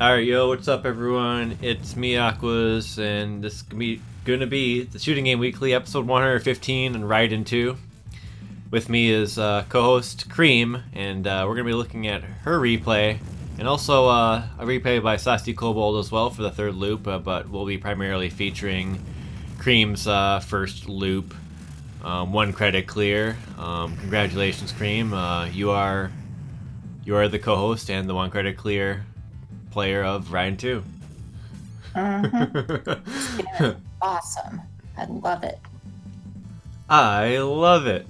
Alright, yo, what's up, everyone? It's me, Aquas, and this is gonna be the Shooting Game Weekly, episode 115, and Raiden II. With me is co-host Cream, and we're gonna be looking at her replay, and also a replay by saucykobold as well for the third loop, but we'll be primarily featuring Cream's first loop. 1 credit clear. Congratulations, Cream. You are the co-host and the 1 credit clear player of Raiden II. This game is awesome. I love it. I love it.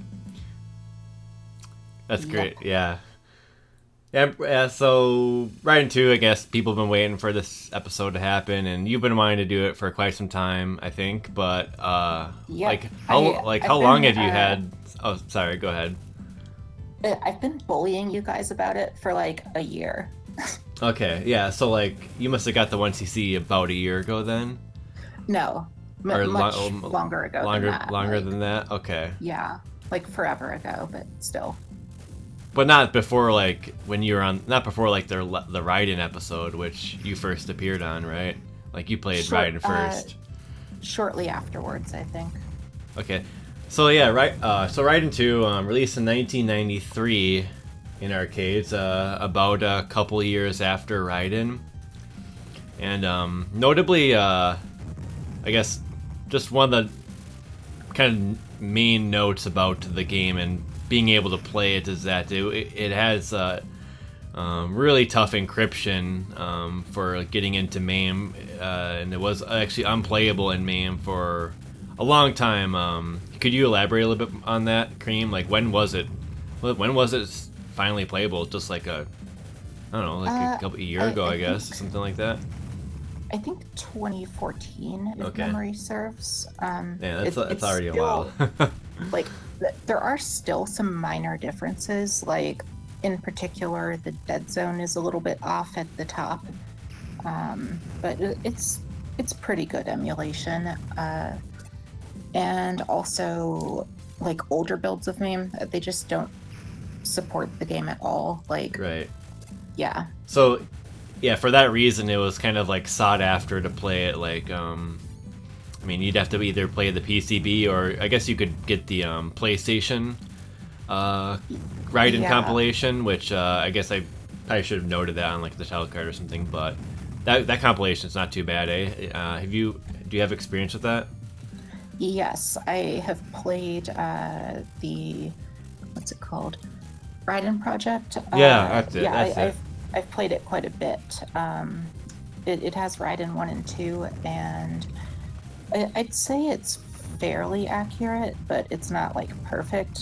That's great. Yeah. So Raiden 2, I guess people have been waiting for this episode to happen, and you've been wanting to do it for quite some time, I think. But how long have you had? Oh, sorry. Go ahead. I've been bullying you guys about it for like a year. Okay, yeah. So you must have got the 1cc about a year ago then. No, Or much longer ago. Longer than that. Okay. Yeah, like forever ago, but still. But not before when you were on. Not before the Raiden episode, which you first appeared on, right? Like you played Raiden first. Shortly afterwards, I think. Okay, so yeah, right. So Raiden 2, released in 1993 in arcades, about a couple years after Raiden, and notably, I guess just one of the kind of main notes about the game and being able to play it is that it has really tough encryption for getting into MAME, and it was actually unplayable in MAME for a long time. Could you elaborate a little bit on that, Cream? Like when was it finally playable? Just a year ago, I guess, something like that. I think 2014, if Okay. memory serves. Yeah, it's already a while. There are still some minor differences. Like in particular, the dead zone is a little bit off at the top, but it's pretty good emulation. And also, older builds of MAME, they just don't support the game at all. Right. Yeah. So, yeah, for that reason, it was kind of sought after to play it. I mean, you'd have to either play the PCB, or I guess you could get the PlayStation Raiden compilation, which I guess I probably should have noted that on the title card or something. But that compilation is not too bad, eh? Do you have experience with that? Yes, I have played the what's it called? Raiden Project. That's it. I've played it quite a bit. It has Raiden 1 and 2, and I'd say it's fairly accurate, but it's not perfect.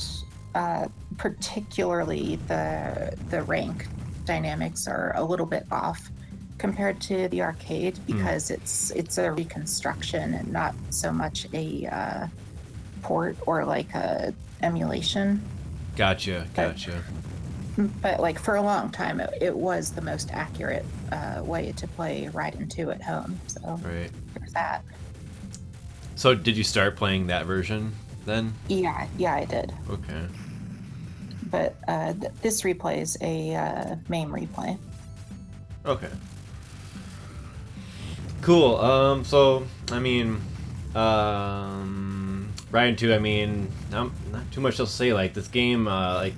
Particularly the rank dynamics are a little bit off compared to the arcade, because it's a reconstruction and not so much a port or a emulation. Gotcha. But for a long time, it was the most accurate way to play Raiden 2 at home. So right. There's that. So did you start playing that version then? Yeah, I did. Okay. But this replay is a MAME replay. Okay. Cool. So I mean, Raiden 2. I mean, not too much else to say. This game, I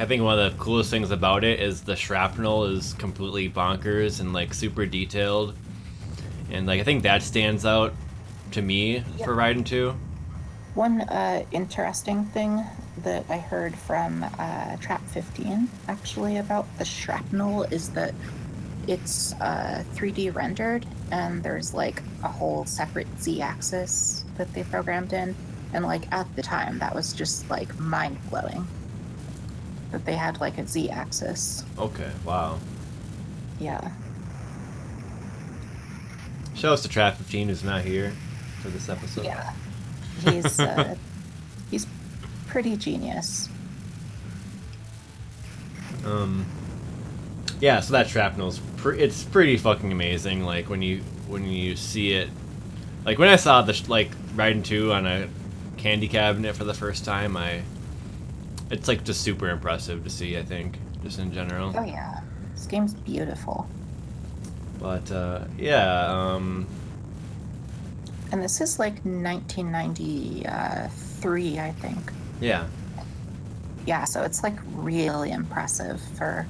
think one of the coolest things about it is the shrapnel is completely bonkers and super detailed, and I think that stands out to me for Raiden 2. One interesting thing that I heard from Trap 15 actually about the shrapnel is that it's 3D rendered, and there's a whole separate Z-axis that they programmed in, and at the time that was just mind-blowing that they had a Z-axis. Okay, wow. Yeah. Shout out to Trap 15 who's not here for this episode. Yeah. He's pretty genius. Yeah, so that shrapnel's it's pretty fucking amazing. When you see it, when I saw the Raiden 2 on a candy cabinet for the first time, it's just super impressive to see, I think, just in general. Oh yeah, this game's beautiful. But yeah, And this is like 1993, I think. yeah, Yeah, so it's like really impressive for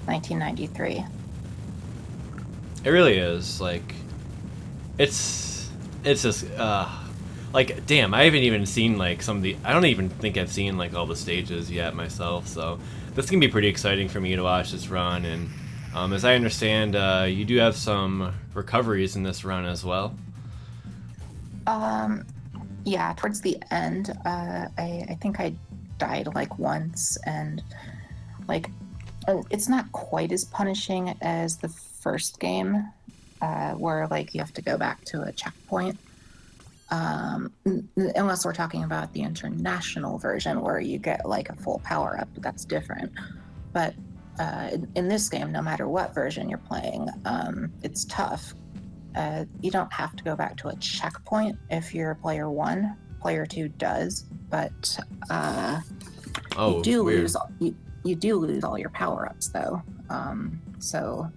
1993. it really is. Like, it's just like, damn, I haven't even seen like some of the. I don't even think I've seen like all the stages yet myself. So this can be pretty exciting for me to watch this run. And as I understand, you do have some recoveries in this run as well. Yeah, towards the end, I think I died like once, and like it's not quite as punishing as the first game, where like you have to go back to a checkpoint. Unless we're talking about the international version where you get like a full power up, that's different. But in this game, no matter what version you're playing, it's tough. You don't have to go back to a checkpoint if you're player 1. Player 2 does, but Oh, you do weird. lose you do lose all your power-ups though. So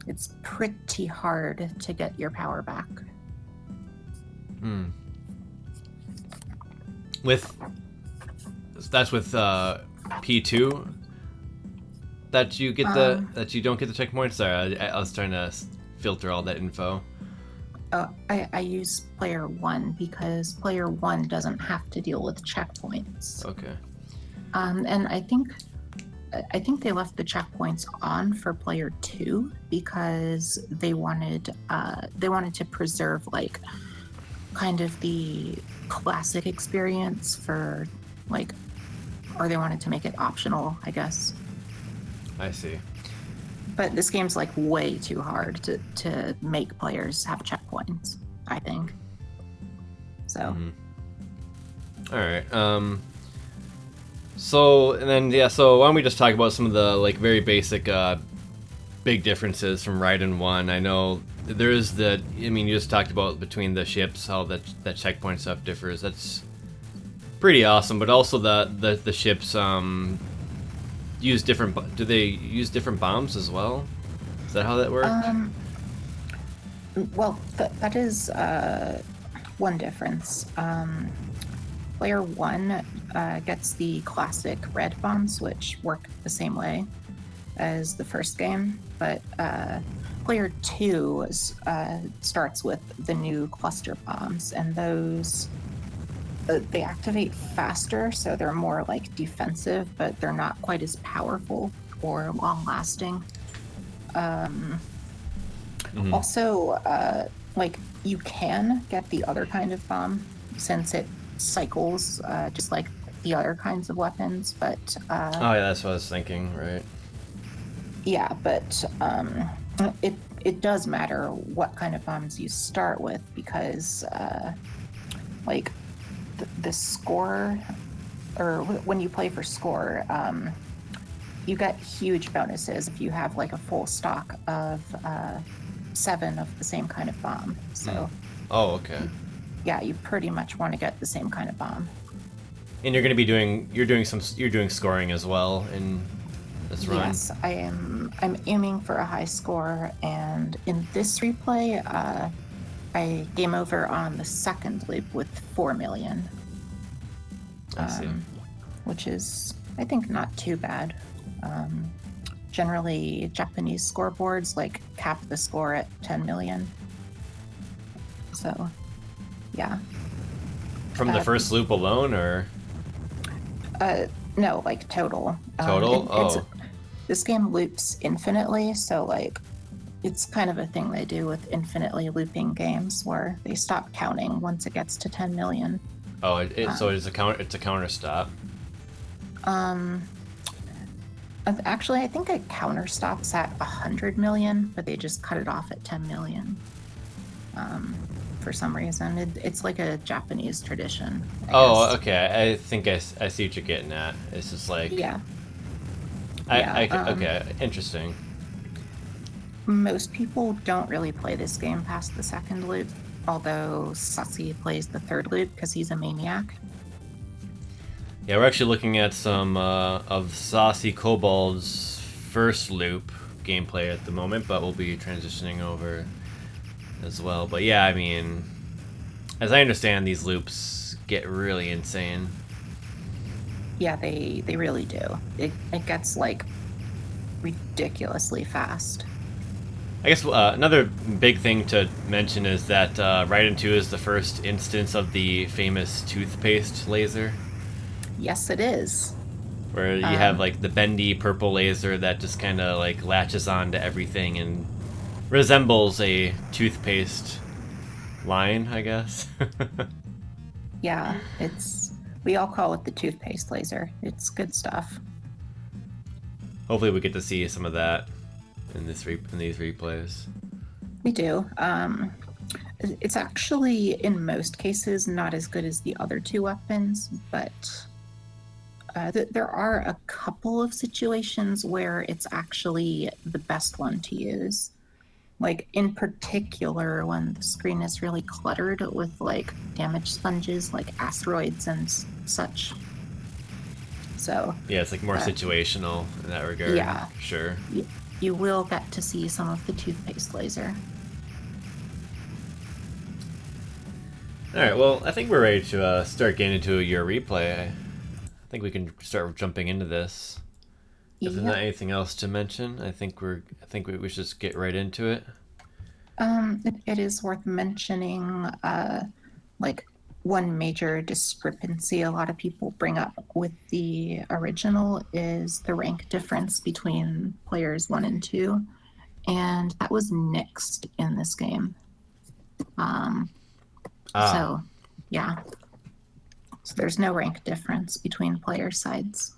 it's pretty hard to get your power back. That's with P2 that you get that you don't get the checkpoint. Sorry, I was trying to filter all that info. I use player 1 because player 1 doesn't have to deal with checkpoints. Okay. And I think they left the checkpoints on for player 2 because they wanted to preserve like kind of the classic experience for like, or they wanted to make it optional, I guess. I see. But this game's like way too hard to make players have checkpoints, I think. So. All right. So and then yeah. So why don't we just talk about some of the like very basic big differences from Raiden 1? I know there is the. I mean, you just talked about between the ships how that checkpoint stuff differs. That's pretty awesome. But also the ships use different. Do they use different bombs as well? Is that how that works? Well, that is one difference. Player 1 gets the classic red bombs, which work the same way as the first game, but player 2 starts with the new cluster bombs, and those they activate faster, so they're more like defensive, but they're not quite as powerful or long-lasting. Also, like you can get the other kind of bomb since it cycles just like the other kinds of weapons, but Oh yeah, that's what I was thinking. Right. yeah, but it does matter what kind of bombs you start with because like the score, or when you play for score, you get huge bonuses if you have like a full stock of 7 of the same kind of bomb. So Oh, okay. yeah, you pretty much want to get the same kind of bomb. And you're going to be you're doing scoring as well in this run. Yes, I'm aiming for a high score, and in this replay, I game over on the second loop with 4 million. I see. Which is, I think, not too bad. Generally, Japanese scoreboards like cap the score at 10 million. So, yeah. From the first loop alone, or? No, like total. Total? This game loops infinitely, so like it's kind of a thing they do with infinitely looping games where they stop counting once it gets to 10 million. Oh, so it's a counter stop. Actually, I think a counter stops at 100 million, but they just cut it off at 10 million. For some reason, it's like a Japanese tradition. I guess. Okay. I think I see what you're getting at. It's just like Yeah. Okay, interesting. Most people don't really play this game past the second loop, although Sussy plays the third loop because he's a maniac. Yeah, we're actually looking at some of saucykobold's first loop, gameplay at the moment, but we'll be transitioning over as well. But yeah, I mean, as I understand, these loops get really insane. Yeah, they really do. It gets like ridiculously fast. I guess another big thing to mention is that Raiden 2 is the first instance of the famous toothpaste laser. Yes, it is. Where you have like the bendy purple laser that just kind of like latches on to everything and resembles a toothpaste line, I guess. Yeah, we all call it the toothpaste laser. It's good stuff. Hopefully we get to see some of that in these replays. We do. It's actually in most cases not as good as the other two weapons, but there are a couple of situations where it's actually the best one to use. Like in particular, when the screen is really cluttered with like damage sponges, like asteroids and such. So yeah, it's like more situational in that regard. Yeah, sure. You will get to see some of the toothpaste laser. All right. Well, I think we're ready to start getting into your replay. I think we can start jumping into this. If there's not anything else to mention, I think we should just get right into it. It is worth mentioning, like one major discrepancy a lot of people bring up with the original is the rank difference between players 1 and 2, and that was nixed in this game. So yeah, so there's no rank difference between player sides.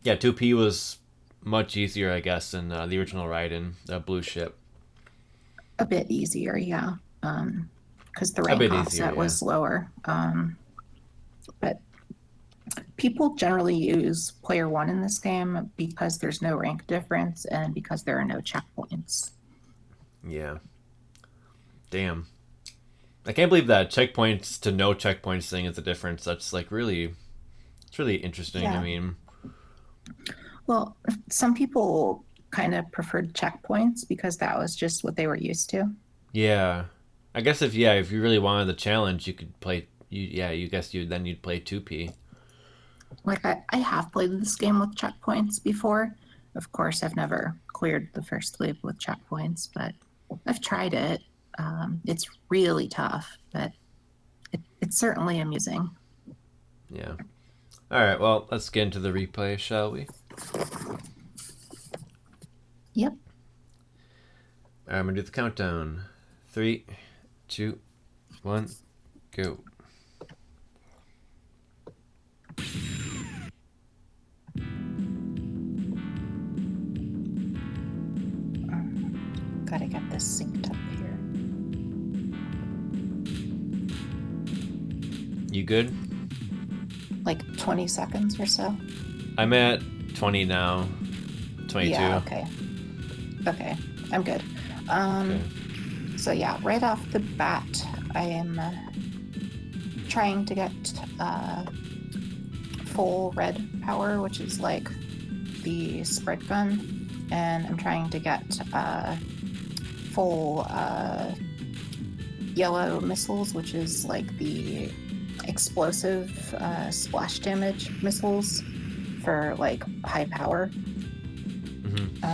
Yeah, 2P was much easier, I guess, than the original Raiden, Blue Ship. A bit easier, yeah, because the rank offset was lower. But people generally use player 1 in this game because there's no rank difference and because there are no checkpoints. Yeah. Damn. I can't believe that checkpoints to no checkpoints thing is the difference. That's like it's really interesting. Yeah. I mean, well, some people kind of preferred checkpoints because that was just what they were used to. Yeah. I guess if you really wanted the challenge, you could play you'd play 2P. Like I have played this game with checkpoints before. Of course, I've never cleared the first loop with checkpoints, but I've tried it. It's really tough, but it's certainly amusing. Yeah. All right, well, let's get into the replay, shall we? Yep. All right, I'm going to do the countdown. 3, 2, 1, go. Gotta get this synced up here. You good? Like 20 seconds or so? I'm at 20 now. 22. Yeah, okay. I'm good. Okay. So yeah, right off the bat, I am trying to get full red power, which is like the spread gun, and I'm trying to get full yellow missiles, which is like the explosive splash damage missiles for like high power. Mm-hmm.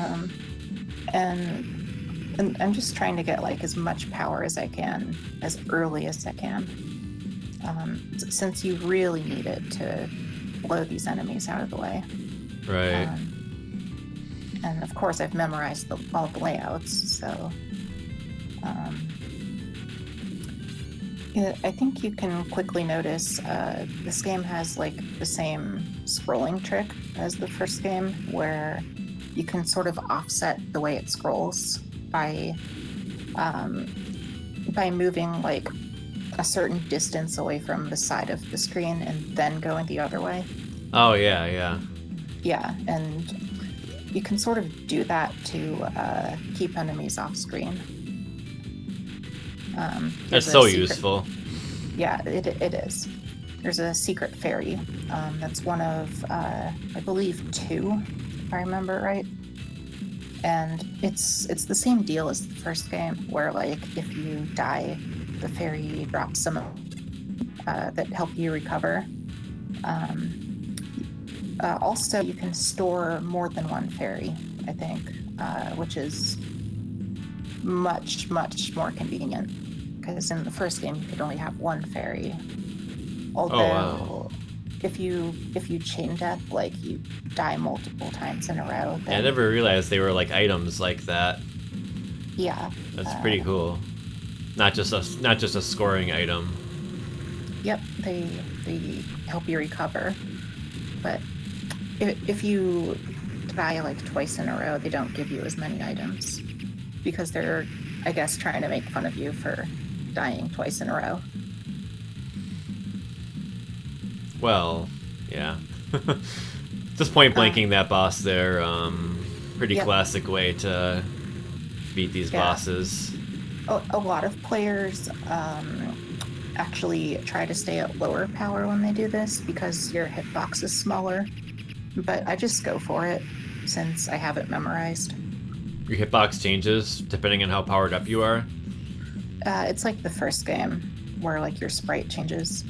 And I'm just trying to get like as much power as I can as early as I can, since you really need it to blow these enemies out of the way. Right. And of course I've memorized all the layouts, so I think you can quickly notice this game has like the same scrolling trick as the first game, where you can sort of offset the way it scrolls by moving like a certain distance away from the side of the screen and then going the other way. Oh yeah. Yeah, and you can sort of do that to keep enemies off screen. That's so useful. Yeah, it is. There's a secret fairy that's one of, I believe, 2, if I remember right. and it's the same deal as the first game, where like if you die, the fairy drops some that help you recover. Also, you can store more than one fairy, I think, which is much more convenient, because in the first game you could only have one fairy. Although, if you chain death, like you die multiple times in a row. Then, I never realized they were like items like that. Yeah, that's pretty cool. Not just a scoring item. Yep, they help you recover, but if you die like twice in a row, they don't give you as many items, because they're, I guess, trying to make fun of you for dying twice in a row. Well, yeah. Just point blanking that boss there. Pretty classic way to beat these bosses. A lot of players actually try to stay at lower power when they do this, because your hitbox is smaller. But I just go for it, since I have it memorized. Your hitbox changes depending on how powered up you are? It's like the first game, where like your sprite changes.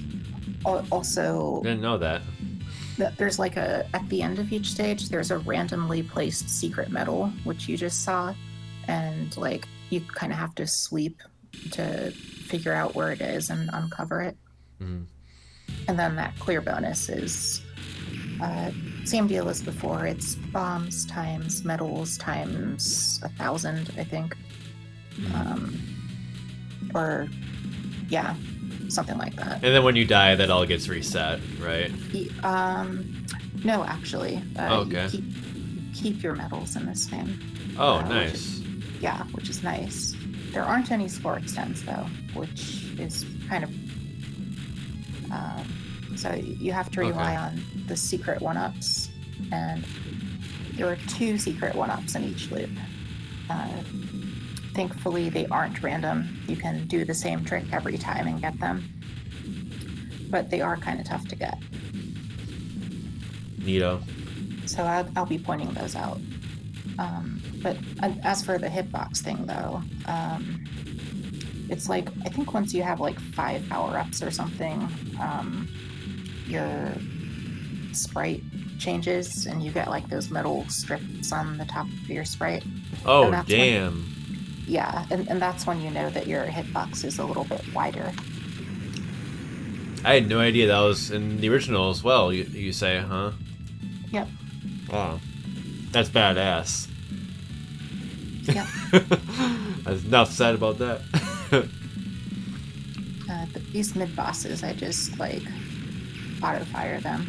Also, didn't know that. There's like at the end of each stage, there's a randomly placed secret medal, which you just saw, and like you kind of have to sweep to figure out where it is and uncover it. Mm-hmm. And then that clear bonus is same deal as before. It's bombs times medals times 1,000, I think. Or yeah, something like that. And then when you die, that all gets reset, right? No, actually. Okay. You keep your medals in this game. Oh, nice. Which is nice. There aren't any score extends, though, which is kind of... so you have to rely on the secret 1-ups, and there are 2 secret 1-ups in each loop. Thankfully, they aren't random. You can do the same trick every time and get them. But they are kind of tough to get. Neato. So I'll be pointing those out. But as for the hitbox thing, though, it's like, I think once you have like 5 power-ups or something, your sprite changes and you get like those metal strips on the top of your sprite. Oh, damn. And that's when you know that your hitbox is a little bit wider. I had no idea that was in the original as well, you say, huh? Yep. Wow. That's badass. Yep. There's enough said about that. These mid-bosses, I just, like, auto-fire them.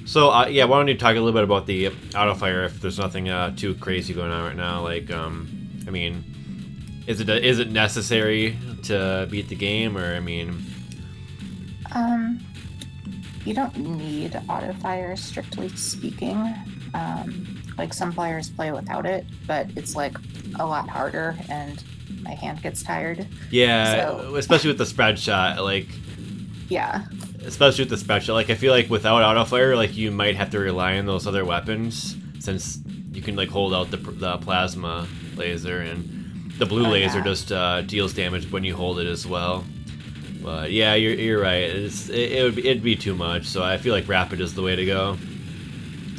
So, why don't you talk a little bit about the auto-fire if there's nothing too crazy going on right now? Like, I mean, is it necessary to beat the game, or, I mean... You don't need auto-fire, strictly speaking. Like, some players play without it, but it's, like, a lot harder, and my hand gets tired. Yeah, especially with the spread shot, like... Yeah. Especially with the spread shot. Like, I feel like without auto-fire, like, you might have to rely on those other weapons, since you can, like, hold out the plasma laser, and the blue laser just deals damage when you hold it as well. But yeah, you're right. It'd be too much. So I feel like rapid is the way to go.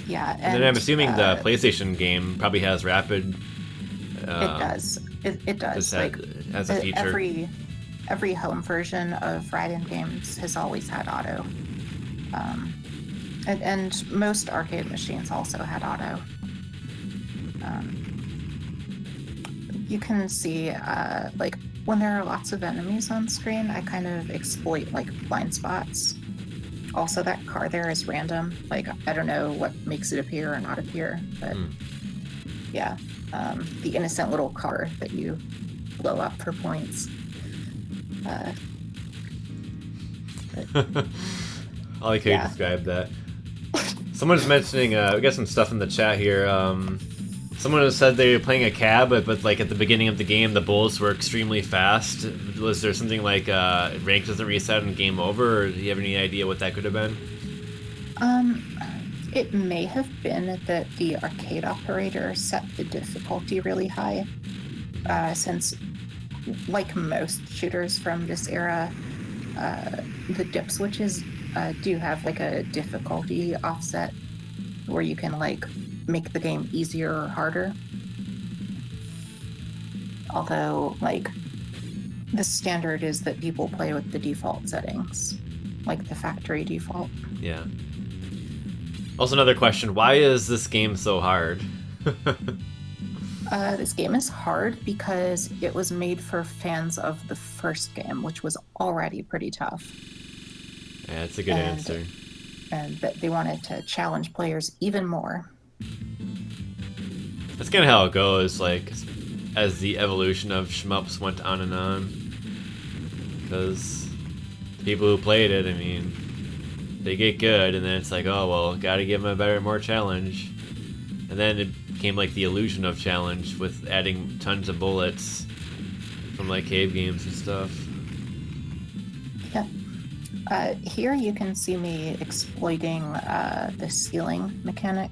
Yeah, and then I'm assuming the PlayStation game probably has rapid. It does. It does. As a feature. Every home version of Raiden games has always had auto. And most arcade machines also had auto. You can see like, when there are lots of enemies on screen, I kind of exploit, like, blind spots. Also, that car there is random. Like, I don't know what makes it appear or not appear, but yeah. The innocent little car that you blow up for points. I like how you described that. Someone's mentioning, we got some stuff in the chat here. Someone has said they were playing a cab, but like at the beginning of the game, the bullets were extremely fast. Was there something like rank doesn't reset and game over, or do you have any idea what that could have been? It may have been that the arcade operator set the difficulty really high, since, like most shooters from this era, the dip switches do have like a difficulty offset where you can like make the game easier or harder. Although, like, the standard is that people play with the default settings, like the factory default. Yeah. Also, another question: why is this game so hard? This game is hard because it was made for fans of the first game, which was already pretty tough. Yeah, that's a good answer. And that they wanted to challenge players even more. That's kind of how it goes, like, as the evolution of shmups went on. Because people who played it, I mean, they get good, and then it's like, oh, well, gotta give them a better, more challenge. And then it became like the illusion of challenge with adding tons of bullets from like cave games and stuff. Yeah. Here you can see me exploiting the ceiling mechanic,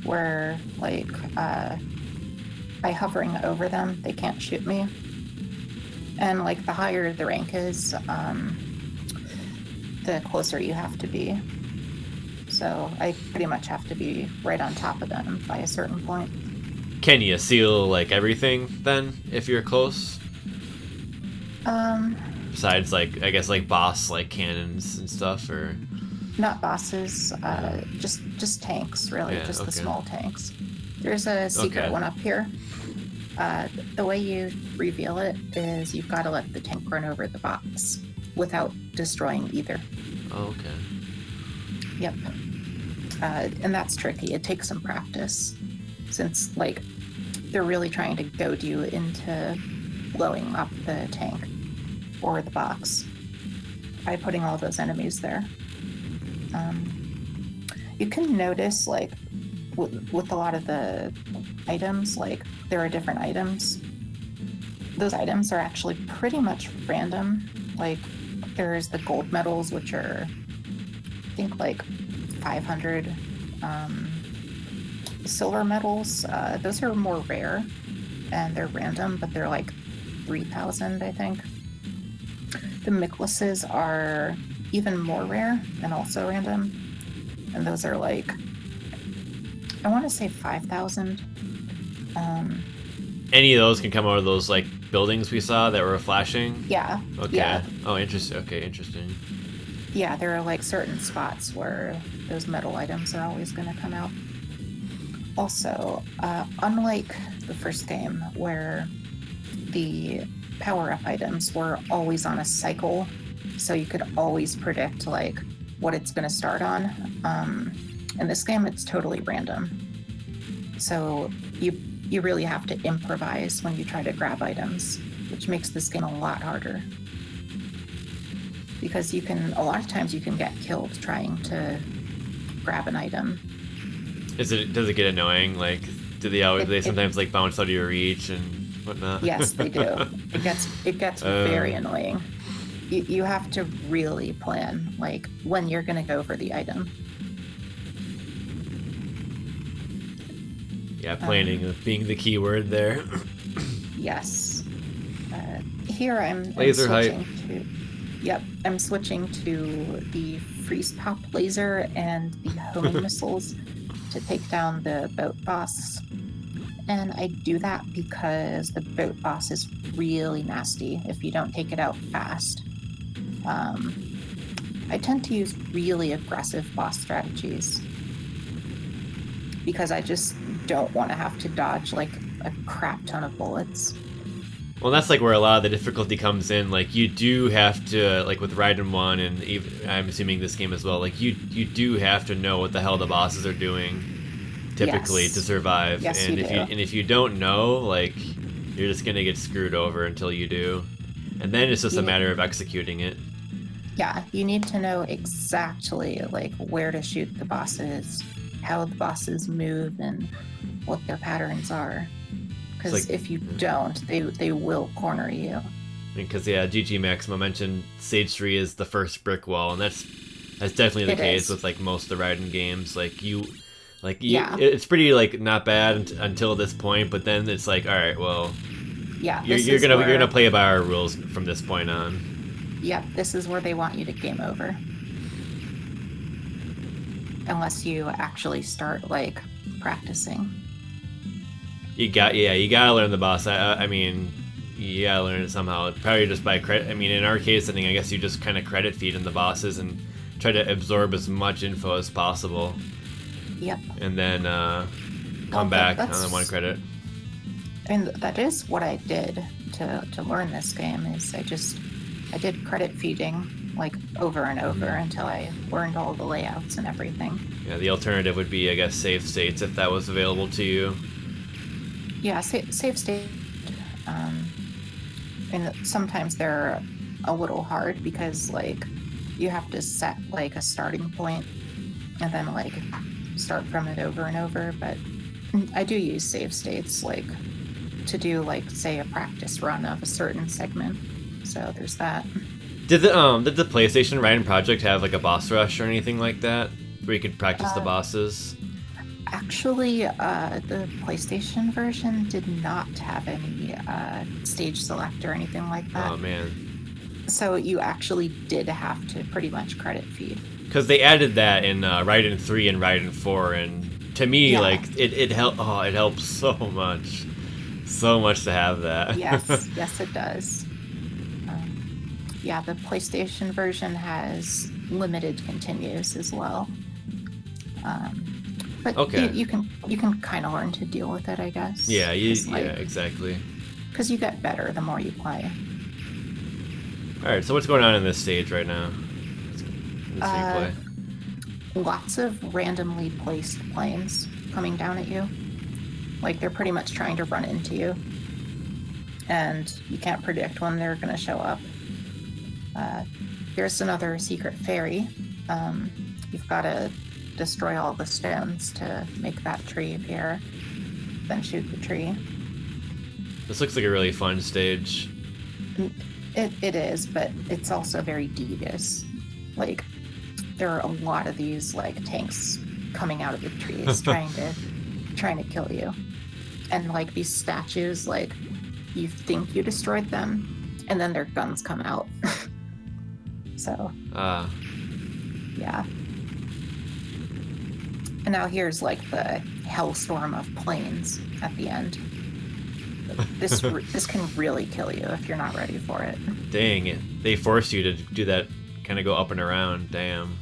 where like by hovering over them, they can't shoot me. And like the higher the rank is, the closer you have to be. So I pretty much have to be right on top of them by a certain point. Can you seal like everything then if you're close? Besides, like, I guess like boss like cannons and stuff, or not bosses, just tanks, really, yeah, just okay. the small tanks. There's a secret one up here. The way you reveal it is you've got to let the tank run over the box without destroying either. Oh, okay. Yep. And that's tricky. It takes some practice, since like they're really trying to goad you into blowing up the tank or the box by putting all those enemies there. You can notice, like, with a lot of the items, like, there are different items. Those items are actually pretty much random. Like, there's the gold medals, which are, I think, like 500. Silver medals, those are more rare, and they're random, but they're like 3,000, I think. The necklaces are even more rare and also random, and those are like, I want to say 5,000. Any of those can come out of those like buildings we saw that were flashing? Yeah. Okay. Yeah. Oh, interesting. Okay, interesting. Yeah, there are like certain spots where those metal items are always going to come out. Also, unlike the first game where the power-up items were always on a cycle, so you could always predict like what it's going to start on, in this game it's totally random. So you really have to improvise when you try to grab items, which makes this game a lot harder. Because a lot of times you can get killed trying to grab an item. Does it get annoying? Like, do they sometimes like bounce out of your reach and whatnot? Yes, they do. It gets very annoying. You have to really plan, like, when you're going to go for the item. Yeah, planning being the key word there. Yes. Here I'm laser switching height. to. Yep, I'm switching to the freeze pop laser and the homing missiles to take down the boat boss. And I do that because the boat boss is really nasty if you don't take it out fast. I tend to use really aggressive boss strategies because I just don't want to have to dodge like a crap ton of bullets. Well, that's like where a lot of the difficulty comes in. Like, you do have to, like with Raiden 1 and even, I'm assuming this game as well, like you do have to know what the hell the bosses are doing typically to survive. Yes, and you do. If you don't know, like, you're just gonna get screwed over until you do. And then it's just a matter of executing it. Yeah, you need to know exactly like where to shoot the bosses, how the bosses move, and what their patterns are. Because like, if you don't, they will corner you. Because ggmaximo mentioned Stage 3 is the first brick wall, and that's That's definitely the It case is. with like most of the Raiden games. Yeah. It's pretty like not bad until this point, but then it's like, all right, well, Yeah, you're, this you're is gonna you're where, gonna play by our rules from this point on. yep, this is where they want you to game over. Unless you actually start, like, practicing. You gotta learn the boss. I mean, you gotta learn it somehow. Probably just by credit. I mean, in our case, I think I guess you just kind of credit feed in the bosses and try to absorb as much info as possible, Yep. and then Well, come back on that's, the one credit. and that is what I did to learn this game. Is I did credit feeding, like, over and over until I learned all the layouts and everything. Yeah, the alternative would be, I guess, save states if that was available to you. Yeah, save state. And sometimes they're a little hard because, like, you have to set, like, a starting point and then, like, start from it over and over. But I do use save states, like, to do, like, say, a practice run of a certain segment. So there's that. Did the PlayStation Raiden Project have like a boss rush or anything like that where you could practice the bosses? Actually, the PlayStation version did not have any stage select or anything like that. Oh man, So you actually did have to pretty much credit feed. because they added that in Raiden 3 and Raiden 4, and to me, Yeah. like it helped. Oh, it helps so much to have that. Yes, yes, it does. Yeah, the PlayStation version has limited continues as well. But Okay. you can kind of learn to deal with it, I guess. Yeah, Like, exactly. because you get better the more you play. All right, so what's going on in this stage right now? In this replay. Lots of randomly placed planes coming down at you. Like, they're pretty much trying to run into you. And you can't predict when they're going to show up. Here's another secret fairy. You've got to destroy all the stones to make that tree appear. Then shoot the tree. This looks like a really fun stage. It is, but it's also very devious. Like, there are a lot of these, like, tanks coming out of the trees trying to kill you. And, like, these statues, like, you think you destroyed them, and then their guns come out. So, yeah. And now here's, like, the hellstorm of planes at the end. This can really kill you if you're not ready for it. Dang it. They forced you to do that, kind of go up and around. Damn.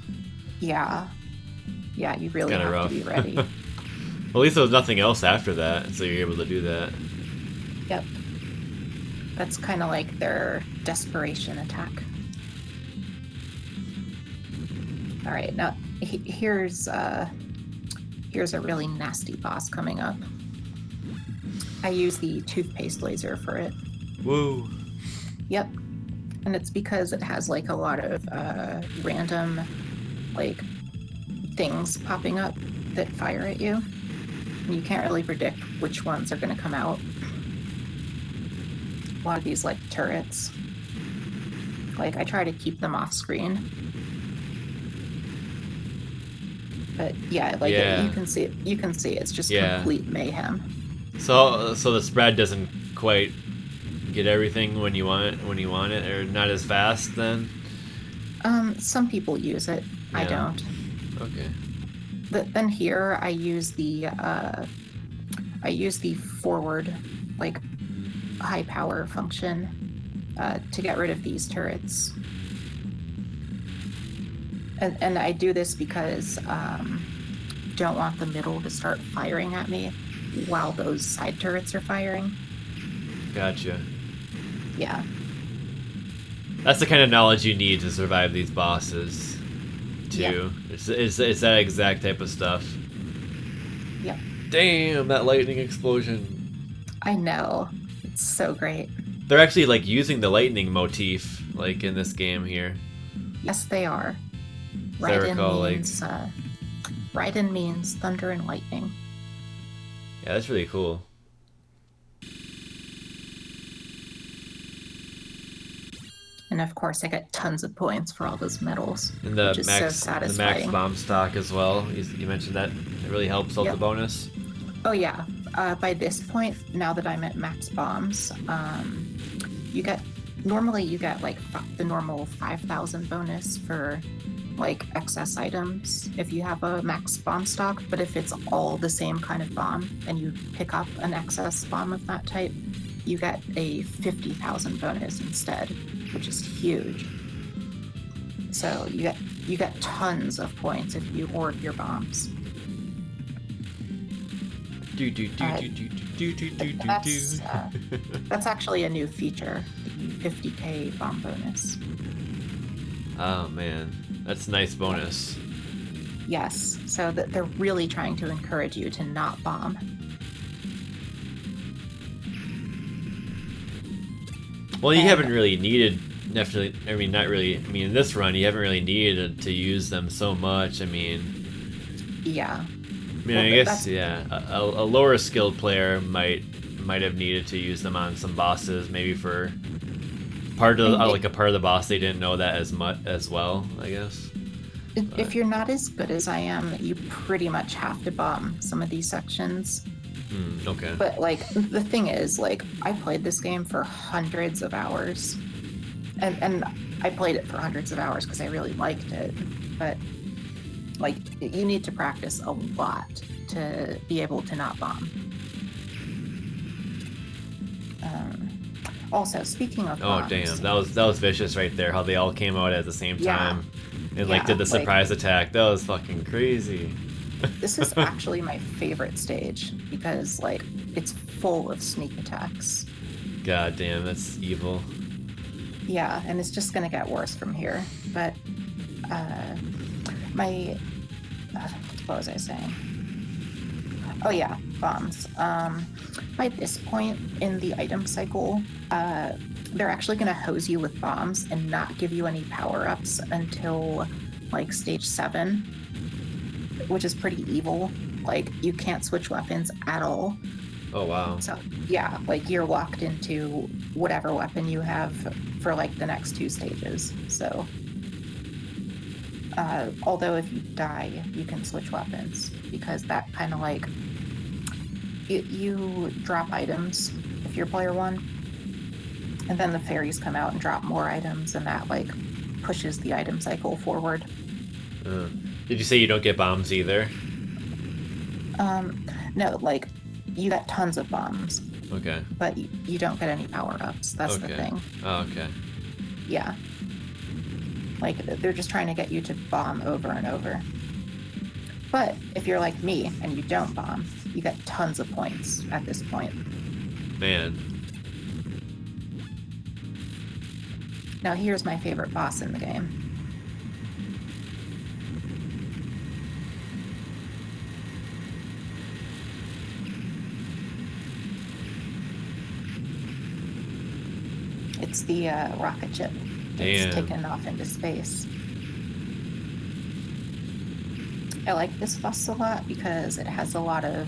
Yeah. Yeah, you really Kinda have rough. to be ready. Well, at least there was nothing else after that, so you're able to do that. Yep. That's kind of like their desperation attack. All right, now here's a really nasty boss coming up. I use the toothpaste laser for it. Woo. Yep. And it's because it has, like, a lot of random, like, things popping up that fire at you. And you can't really predict which ones are going to come out. A lot of these, like, turrets. Like, I try to keep them off screen. But yeah, like, Yeah. you can see it's just Yeah. complete mayhem. So the spread doesn't quite get everything when you want it, or not as fast then? Some people use it. I Yeah. don't. Okay. Then here I use the forward, like, high power function to get rid of these turrets. And I do this because don't want the middle to start firing at me while those side turrets are firing. Gotcha. Yeah. That's the kind of knowledge you need to survive these bosses, too. Yep. It's that exact type of stuff. Yep. Damn, that lightning explosion. I know. It's so great. They're actually, like, using the lightning motif, like, in this game here. Yes, they are. I recall, Raiden means thunder and lightning. Yeah, that's really cool. And And of course, I get tons of points for all those medals, And which is so satisfying. the max bomb stock as well. You mentioned that it really helps out Yep. the bonus. Oh yeah. By this point, now that I'm at max bombs, you get like the normal 5,000 bonus for like excess items if you have a max bomb stock. But if it's all the same kind of bomb and you pick up an excess bomb of that type, you get a 50,000 bonus instead, which is huge. So you get tons of points if you hoard your bombs. That's actually a new feature, the 50k bomb bonus. Oh man, that's a nice bonus. Yes, so that they're really trying to encourage you to not bomb. Well, you haven't really needed, definitely, I mean, not really, I mean, in this run, you haven't really needed to use them so much, I mean... Yeah. I mean, I guess, yeah, a lower skilled player might have needed to use them on some bosses, maybe for part of, like a part of the boss they didn't know that as well, I guess. If you're not as good as I am, you pretty much have to bomb some of these sections. Okay. But like the thing is, like I played this game for hundreds of hours, and I played it for hundreds of hours because I really liked it. But like you need to practice a lot to be able to not bomb. Also, speaking of bombs, damn, that was vicious right there. How they all came out at the same time and like yeah, did the surprise attack. That was fucking crazy. This is actually my favorite stage because like it's full of sneak attacks. God damn, that's evil. Yeah, and it's just gonna get worse from here. But what was I saying? Oh yeah, bombs. By this point in the item cycle, they're actually gonna hose you with bombs and not give you any power-ups until like stage 7, which is pretty evil. Like you can't switch weapons at all. Oh wow. So yeah, like you're locked into whatever weapon you have for like the next 2 stages. So although if you die, you can switch weapons because that kind of like you drop items if you're player 1, and then the fairies come out and drop more items, and that like pushes the item cycle forward. Did you say you don't get bombs either? No, like you get tons of bombs. Okay. But you don't get any power-ups. That's the thing. Oh, okay. Yeah. Like they're just trying to get you to bomb over and over. But if you're like me and you don't bomb, you get tons of points at this point. Man. Now here's my favorite boss in the game. It's the rocket ship that's taken off into space. I like this boss a lot because it has a lot of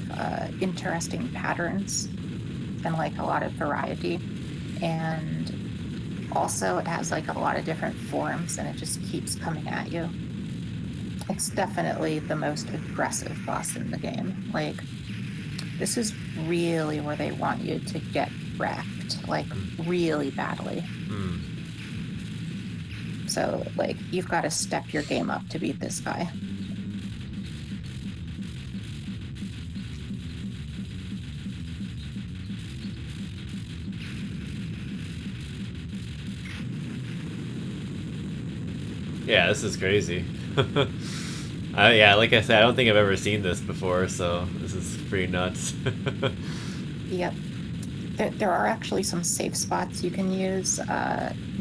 interesting patterns and like a lot of variety, and also it has like a lot of different forms and it just keeps coming at you. It's definitely the most aggressive boss in the game. Like this is really where they want you to get wrecked, like really badly. So like you've got to step your game up to beat this guy. Yeah, this is crazy. Yeah, like I said, I don't think I've ever seen this before, so this is pretty nuts. Yep. There are actually some safe spots you can use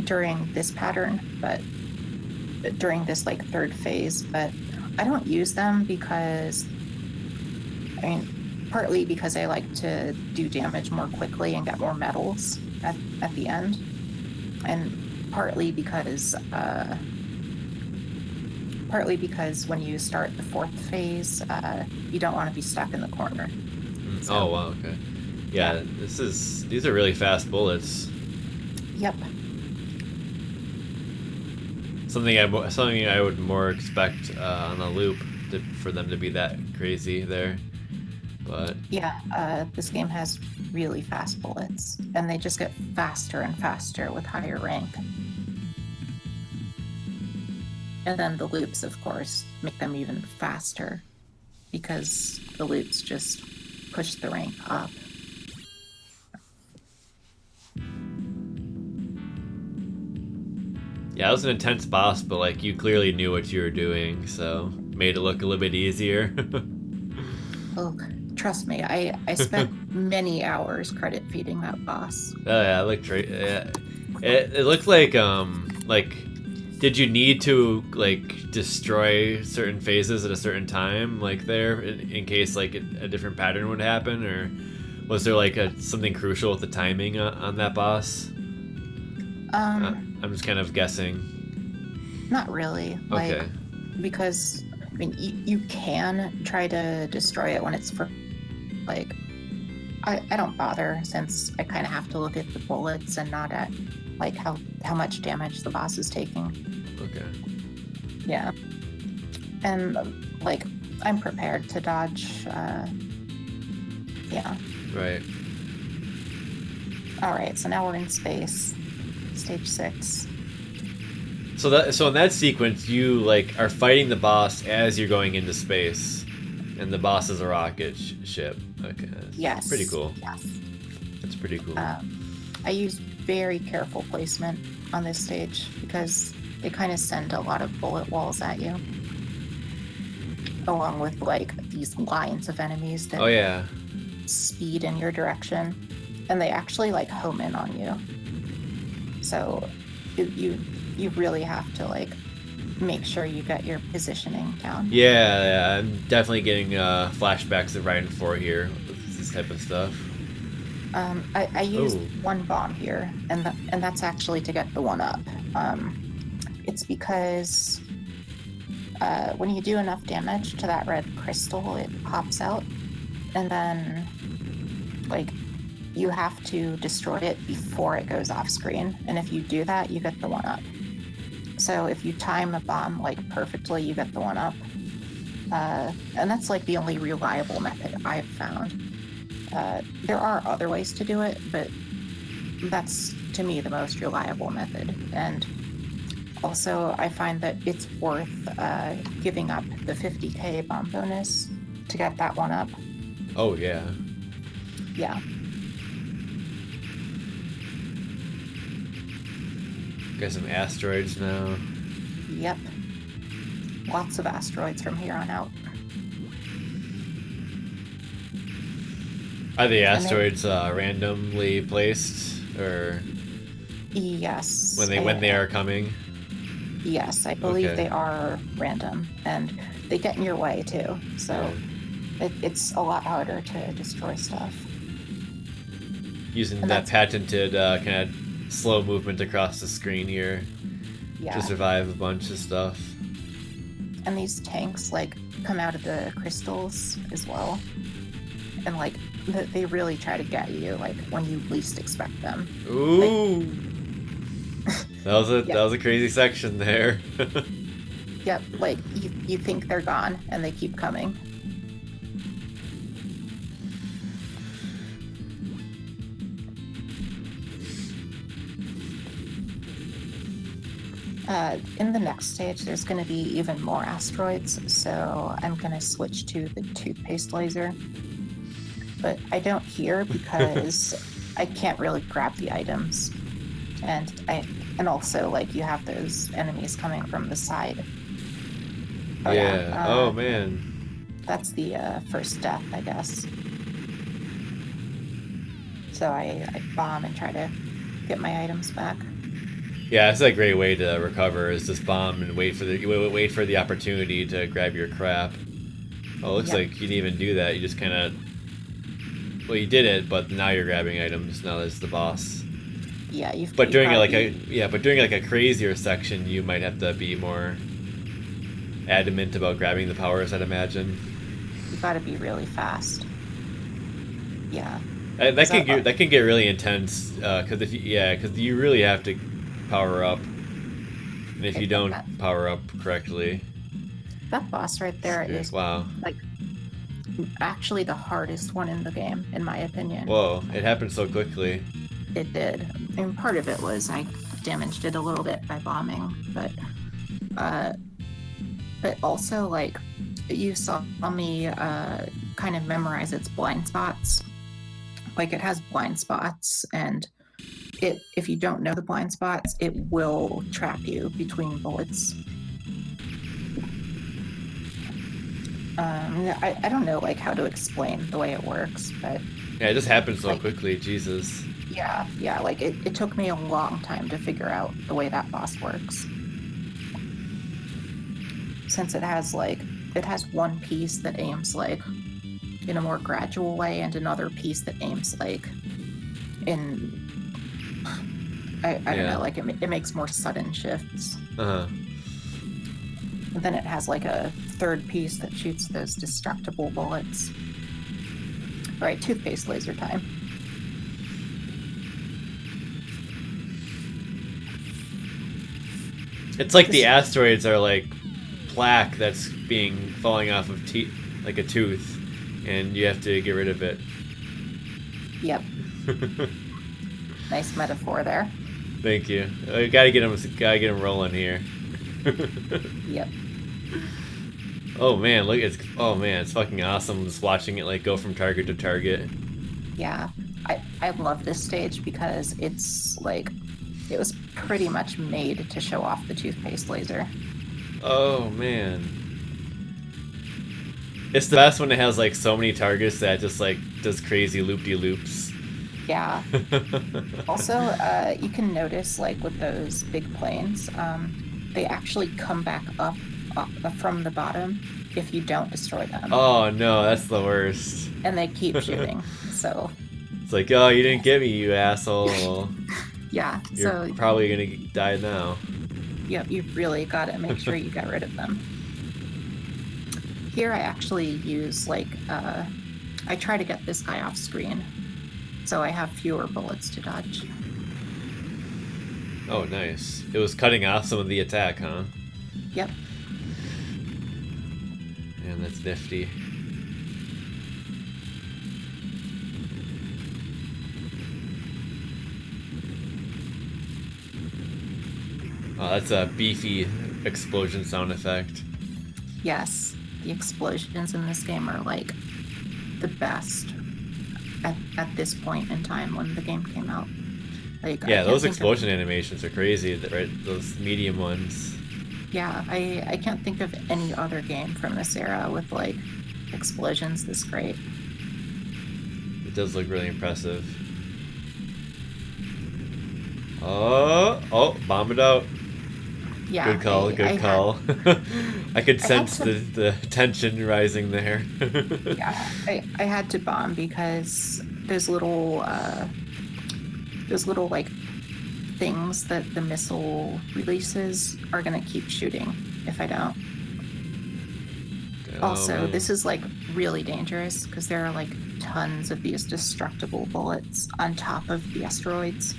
during this pattern, but during this like 3rd phase, but I don't use them because, I mean, partly because I like to do damage more quickly and get more medals at the end, and partly because when you start the 4th phase, you don't want to be stuck in the corner. So, oh wow, okay. Yeah, these are really fast bullets. Yep. something I would more expect on a loop for them to be that crazy there. But yeah, this game has really fast bullets, and they just get faster and faster with higher rank. And then the loops, of course, make them even faster because the loops just push the rank up. yeah, it was an intense boss, but like you clearly knew what you were doing, so made it look a little bit easier. Oh, trust me, I spent many hours credit feeding that boss. Oh yeah, it looked right. Yeah. It looked like did you need to like destroy certain phases at a certain time, like there, in case like a different pattern would happen, or was there like something crucial with the timing on that boss? I'm just kind of guessing. Not really. Okay. Like, because I mean, you can try to destroy it when it's for like. I don't bother since I kind of have to look at the bullets and not at like how much damage the boss is taking. Okay. Yeah. And like I'm prepared to dodge. Yeah. Right. All right. So now we're in space, stage 6. So in that sequence, you like are fighting the boss as you're going into space, and the boss is a rocket ship. Okay. That's Yes. Pretty cool. Yes. That's pretty cool. I use very careful placement on this stage because they kind of send a lot of bullet walls at you, along with like these lines of enemies that Oh yeah. speed in your direction, and they actually like home in on you. So you really have to like make sure you get your positioning down. Yeah, I'm definitely getting flashbacks of Raiden 4 here with this type of stuff. I used Ooh. one bomb here, and that's actually to get the 1-up. It's because when you do enough damage to that red crystal, it pops out, and then like you have to destroy it before it goes off screen. And if you do that, you get the 1-up. So if you time a bomb like perfectly, you get the 1-up. And that's like the only reliable method I've found. There are other ways to do it, but that's to me the most reliable method. And also I find that it's worth giving up the 50k bomb bonus to get that 1-up. Oh yeah. Yeah. Got some asteroids now. Yep. Lots of asteroids from here on out. Are the asteroids randomly placed, or Yes. when they are coming? Yes, I believe Okay. they are random, and they get in your way too. So it's a lot harder to destroy stuff. Using And that that's- patented kind of slow movement across the screen here Yeah. to survive a bunch of stuff. And these tanks like come out of the crystals as well, and like they really try to get you like when you least expect them. Ooh. That was Yeah. a crazy section there. Yep, like you think they're gone and they keep coming. In the next stage, there's going to be even more asteroids, so I'm going to switch to the toothpaste laser. But I don't here because I can't really grab the items, and also like you have those enemies coming from the side. Oh yeah. Oh man. That's the first death, I guess. So I bomb and try to get my items back. Yeah, it's a great way to recover, is just bomb and wait for the opportunity to grab your crap. Oh, it looks like you didn't even do that. You just kind of... Well, you did it, but now you're grabbing items. Now there's the boss. Yeah, But during a crazier section, you might have to be more adamant about grabbing the powers, I'd imagine. You gotta be really fast. Yeah. That can get really intense, because you really have to power up And if you don't power up correctly... That boss right there is wow. like actually the hardest one in the game, in my opinion. Whoa, it happened so quickly. It did. And part of it was I damaged it a little bit by bombing, but also like you saw me kind of memorize its blind spots. Like it has blind spots, and if you don't know the blind spots, it will trap you between bullets. I don't know like how to explain the way it works, but yeah, it just happened so quickly. Jesus. Yeah, like it took me a long time to figure out the way that boss works, since it has one piece that aims like in a more gradual way and another piece that aims like in I don't know, like it makes more sudden shifts. And then it has like a third piece that shoots those destructible bullets. All right, toothpaste laser time. It's like the asteroids are like plaque that's falling off of like a tooth, and you have to get rid of it. Yep. Nice metaphor there. Thank you. Gotta get him rolling here. Yep. Oh man, it's fucking awesome just watching it like go from target to target. Yeah, I love this stage because it's like it was pretty much made to show off the toothpaste laser. Oh man, it's the best when it has like so many targets that just like does crazy loop-de-loops. Yeah. Also, you can notice like with those big planes, they actually come back up from the bottom if you don't destroy them. Oh no, that's the worst. And they keep shooting, so... It's like, oh, you didn't get me, you asshole. Yeah, You're probably gonna die now. Yep, you've really got to make sure you get rid of them. Here I actually use, like, I try to get this guy off screen, so I have fewer bullets to dodge. Oh, nice. It was cutting off some of the attack, huh? Yep. Man, that's nifty. Oh, that's a beefy explosion sound effect. Yes, the explosions in this game are like the best at this point in time when the game came out. Like, yeah, those explosion animations are crazy, right? Those medium ones. Yeah, I can't think of any other game from this era with like explosions this great. It does look really impressive. Oh, bomb it out. Yeah, good call. I could sense the tension rising there. Yeah, I had to bomb because those little like things that the missile releases are gonna keep shooting if I don't. Also, this is like really dangerous because there are like tons of these destructible bullets on top of the asteroids.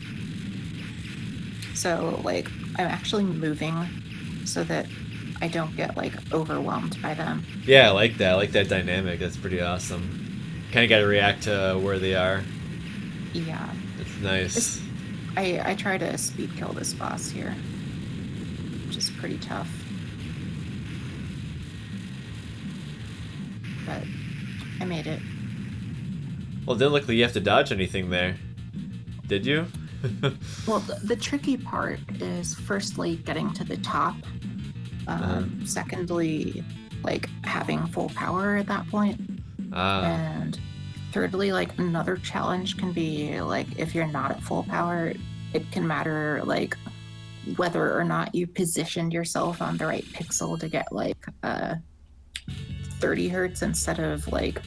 So like I'm actually moving so that I don't get like overwhelmed by them. Yeah, I like that. I like that dynamic. That's pretty awesome. Kind of got to react to where they are. Yeah. It's nice. I try to speed kill this boss here, which is pretty tough. But I made it. Well, it didn't look like you have to dodge anything there. Did you? Well, the tricky part is firstly getting to the top. Secondly, like having full power at that point. And thirdly, like another challenge can be like if you're not at full power, it can matter like whether or not you positioned yourself on the right pixel to get like 30 hertz instead of like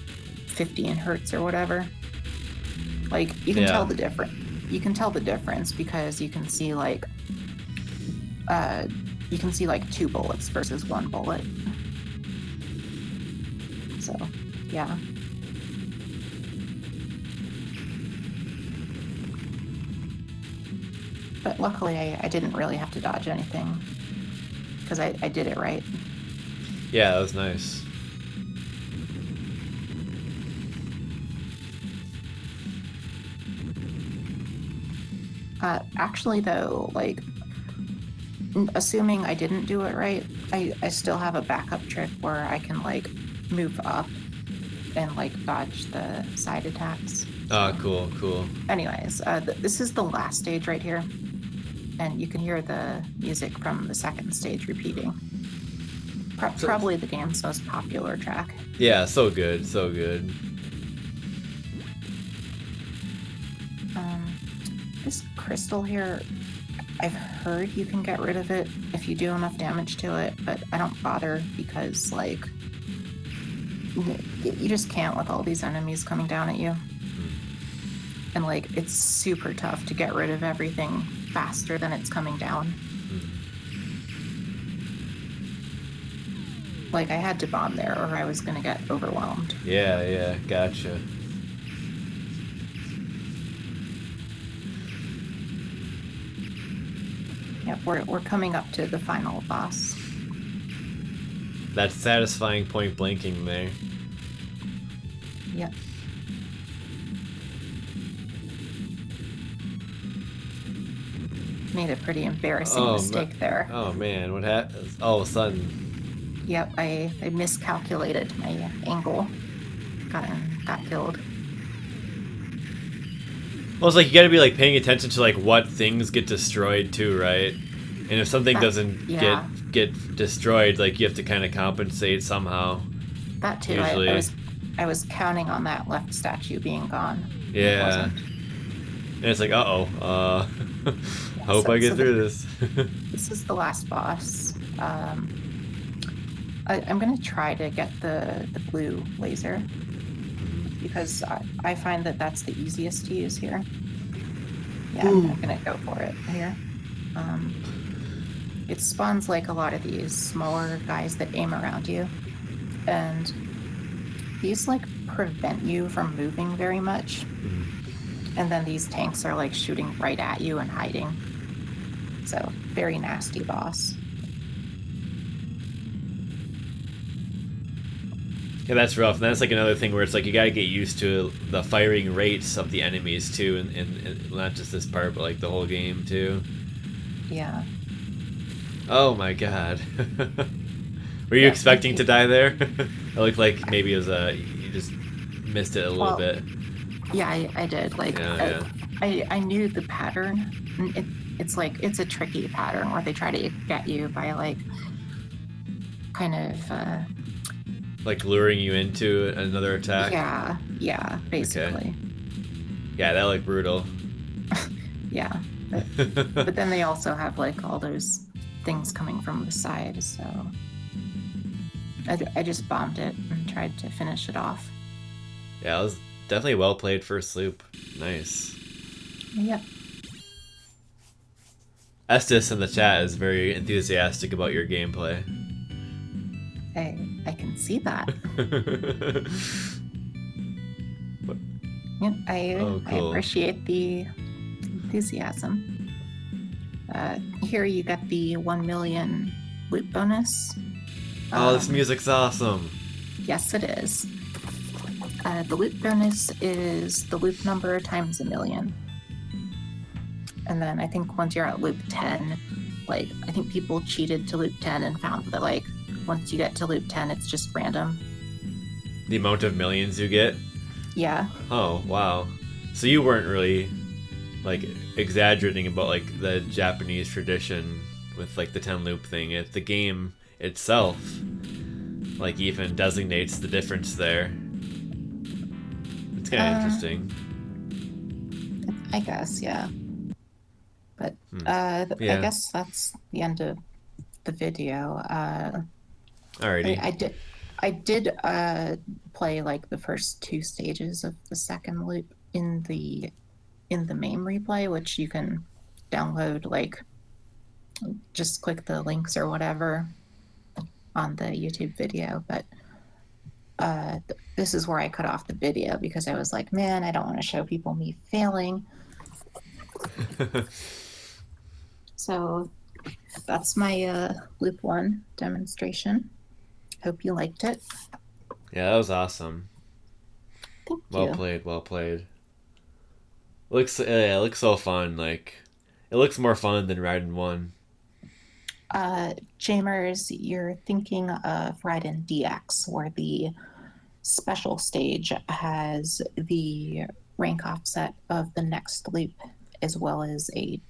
15 hertz or whatever. Like you can tell the difference. You can tell the difference because you can see like two bullets versus one bullet. So, yeah. But luckily, I didn't really have to dodge anything. because I did it right. Yeah, that was nice. Actually, though, like, assuming I didn't do it right, I still have a backup trick where I can, like, move up and, like, dodge the side attacks. Oh, cool, cool. Anyways, this is the last stage right here, and you can hear the music from the second stage repeating. Probably the game's most popular track. Yeah, so good, so good. This crystal here, I've heard you can get rid of it if you do enough damage to it, but I don't bother because, like, you just can't with all these enemies coming down at you. And, like, it's super tough to get rid of everything faster than it's coming down. Like, I had to bomb there or I was going to get overwhelmed. Yeah, gotcha. Yep, we're coming up to the final boss. That satisfying point blanking there. Yep. Made a pretty embarrassing mistake there. Oh man, what happened? All of a sudden. Yep, I miscalculated my angle. Got killed. Well, it's like you gotta be like paying attention to like what things get destroyed too, right? And if something doesn't get destroyed, like you have to kind of compensate somehow. That too. I was counting on that left statue being gone. Yeah. And it's like, uh-oh. Hope I get through this. This is the last boss. I'm gonna try to get the blue laser because I find that that's the easiest to use here. Yeah, I'm gonna go for it here. It spawns like a lot of these smaller guys that aim around you, and these like prevent you from moving very much. And then these tanks are like shooting right at you and hiding. So very nasty boss. Yeah, that's rough. And that's like another thing where it's like you gotta get used to the firing rates of the enemies too, and not just this part, but like the whole game too. Yeah. Oh my god. Were you expecting to die there? It looked like maybe it was you just missed it a little bit. Yeah, I did. Like, I knew the pattern. It's like, it's a tricky pattern where they try to get you by like, kind of, like luring you into another attack? Yeah, basically. Okay. Yeah, that looked brutal. Yeah. But then they also have like all those things coming from the side, so I just bombed it and tried to finish it off. Yeah, it was definitely well played first loop. Nice. Yep. Estes in the chat is very enthusiastic about your gameplay. I can see that. Yep, cool. I appreciate the enthusiasm. Here you got the 1 million loot bonus. Oh, this music's awesome. Yes, it is. The loot bonus is the loop number times 1 million. And then I think once you're at loop 10, like, I think people cheated to loop 10 and found that, like, once you get to loop 10, it's just random. The amount of millions you get? Yeah. Oh, wow. So you weren't really, like, exaggerating about, like, the Japanese tradition with, like, the 10 loop thing. It's the game itself, like, even designates the difference there. It's kind of interesting. I guess, yeah. But I guess that's the end of the video. Alrighty. I did play like the first 2 stages of the second loop in the main replay, which you can download. Like, just click the links or whatever on the YouTube video. But this is where I cut off the video because I was like, man, I don't want to show people me failing. So that's my loop 1 demonstration. Hope you liked it. Yeah, that was awesome. Thank Well you. played, well played. It looks so fun. Like, it looks more fun than Raiden 1. Jamers, you're thinking of Raiden DX, where the special stage has the rank offset of the next loop, as well as a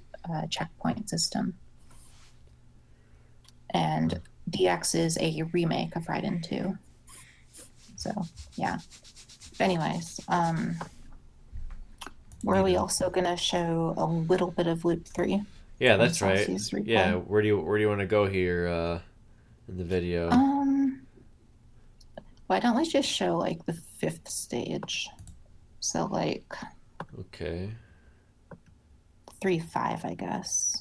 checkpoint system. And DX is a remake of Raiden 2. So, yeah. Anyways, were we also going to show a little bit of loop 3? Yeah, From that's right. Saucy's replay? Yeah, where do you want to go here in the video? Why don't we just show like the 5th stage? So like Okay. 3-5, I guess.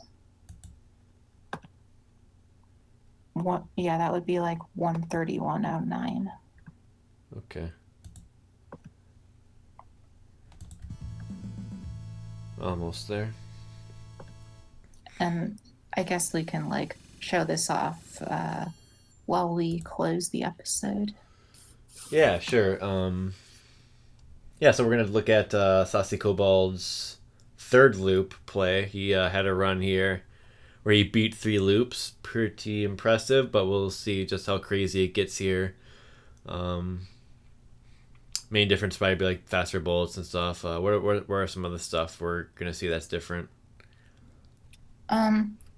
What? Yeah, that would be like 131.09. Okay. Almost there. And I guess we can like show this off while we close the episode. Yeah, sure. Yeah, so we're gonna look at saucykobold's 3rd loop play. He had a run here where he beat 3 loops. Pretty impressive, but we'll see just how crazy it gets here. Main difference probably be like faster bullets and stuff. What are some of the stuff we're gonna see that's different?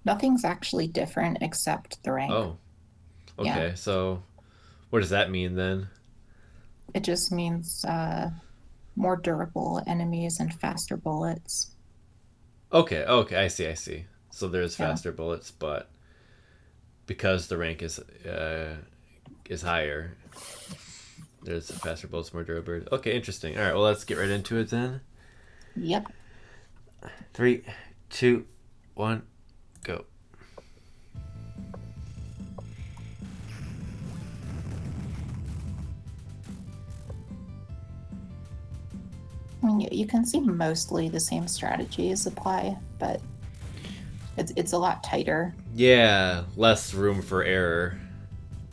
Nothing's actually different except the rank. Oh, okay. Yeah. So, what does that mean then? It just means more durable enemies and faster bullets. Okay, I see. So there's faster bullets, but because the rank is higher, there's faster bullets, more durability. Okay, interesting. All right, well, let's get right into it then. Yep. 3, 2, 1, go. I mean, you can see mostly the same strategies apply, but it's a lot tighter. Yeah, less room for error.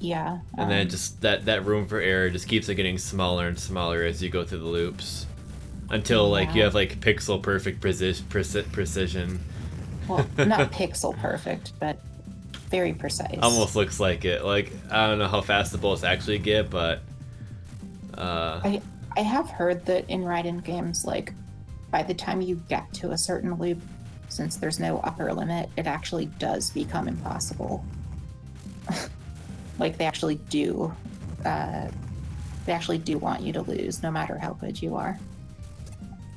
Yeah. And then just that room for error just keeps it getting smaller and smaller as you go through the loops. Until, like, you have, like, pixel perfect precision. Well, not pixel perfect, but very precise. Almost looks like it. Like, I don't know how fast the bullets actually get, but... I have heard that in Raiden games, like, by the time you get to a certain loop, since there's no upper limit, it actually does become impossible. Like, they actually do want you to lose, no matter how good you are.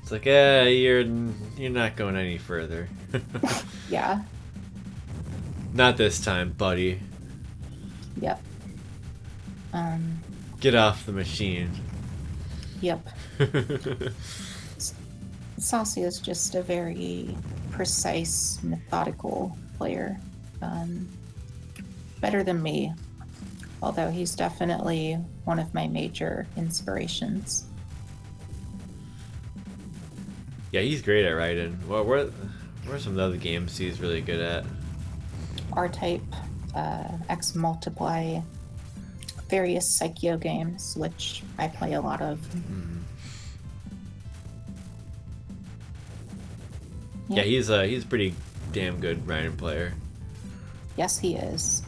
It's like, you're not going any further. Yeah. Not this time, buddy. Yep. Get off the machine. Yep. Saucy is just a very precise, methodical player. Better than me, although he's definitely one of my major inspirations. Yeah, he's great at Raiden. Well, where are some of the other games he's really good at? R-Type, X Multiply, various Psycho games, which I play a lot of. Mm-hmm. Yeah, he's a pretty damn good Raiden player. Yes, he is.